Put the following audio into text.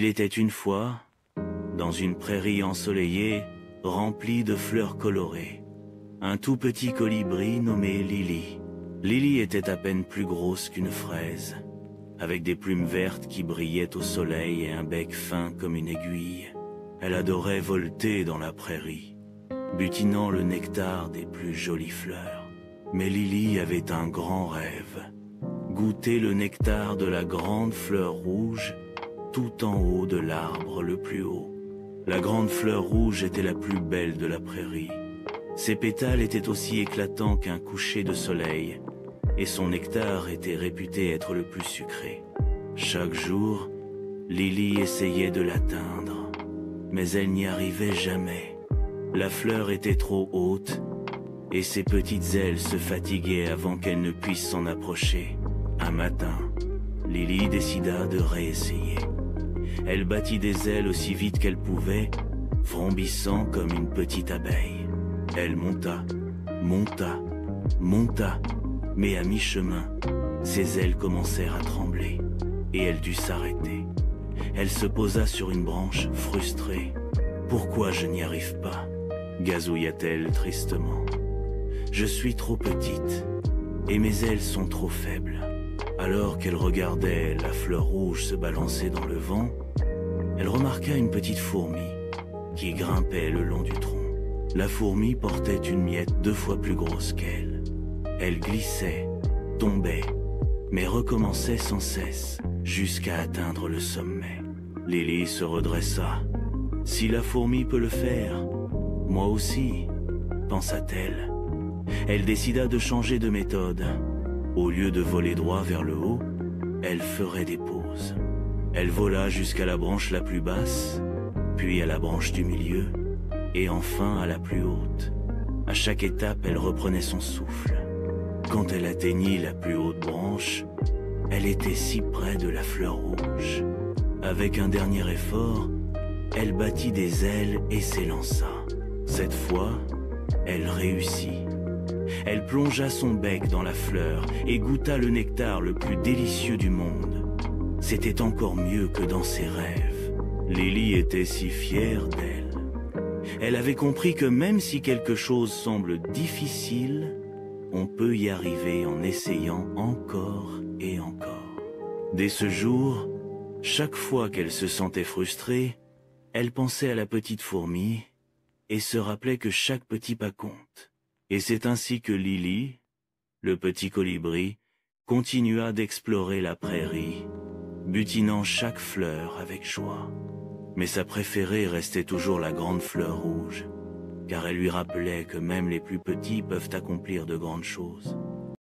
Il était une fois, dans une prairie ensoleillée, remplie de fleurs colorées, un tout petit colibri nommé Lily. Lily était à peine plus grosse qu'une fraise, avec des plumes vertes qui brillaient au soleil et un bec fin comme une aiguille. Elle adorait volter dans la prairie, butinant le nectar des plus jolies fleurs. Mais Lily avait un grand rêve, goûter le nectar de la grande fleur rouge tout en haut de l'arbre le plus haut. La grande fleur rouge était la plus belle de la prairie. Ses pétales étaient aussi éclatants qu'un coucher de soleil, et son nectar était réputé être le plus sucré. Chaque jour, Lily essayait de l'atteindre, mais elle n'y arrivait jamais. La fleur était trop haute, et ses petites ailes se fatiguaient avant qu'elle ne puisse s'en approcher. Un matin, Lily décida de réessayer. Elle battit des ailes aussi vite qu'elle pouvait, vrombissant comme une petite abeille. Elle monta, monta, monta, mais à mi-chemin, ses ailes commencèrent à trembler, et elle dut s'arrêter. Elle se posa sur une branche, frustrée. « Pourquoi je n'y arrive pas ?» gazouilla-t-elle tristement. « Je suis trop petite, et mes ailes sont trop faibles. » Alors qu'elle regardait la fleur rouge se balancer dans le vent, elle remarqua une petite fourmi qui grimpait le long du tronc. La fourmi portait une miette 2 fois plus grosse qu'elle. Elle glissait, tombait, mais recommençait sans cesse jusqu'à atteindre le sommet. Lily se redressa. « Si la fourmi peut le faire, moi aussi, » pensa-t-elle. Elle décida de changer de méthode. Au lieu de voler droit vers le haut, elle ferait des pauses. Elle vola jusqu'à la branche la plus basse, puis à la branche du milieu, et enfin à la plus haute. À chaque étape, elle reprenait son souffle. Quand elle atteignit la plus haute branche, elle était si près de la fleur rouge. Avec un dernier effort, elle battit des ailes et s'élança. Cette fois, elle réussit. Elle plongea son bec dans la fleur et goûta le nectar le plus délicieux du monde. C'était encore mieux que dans ses rêves. Lily était si fière d'elle. Elle avait compris que même si quelque chose semble difficile, on peut y arriver en essayant encore et encore. Dès ce jour, chaque fois qu'elle se sentait frustrée, elle pensait à la petite fourmi et se rappelait que chaque petit pas compte. Et c'est ainsi que Lily, le petit colibri, continua d'explorer la prairie, butinant chaque fleur avec joie. Mais sa préférée restait toujours la grande fleur rouge, car elle lui rappelait que même les plus petits peuvent accomplir de grandes choses.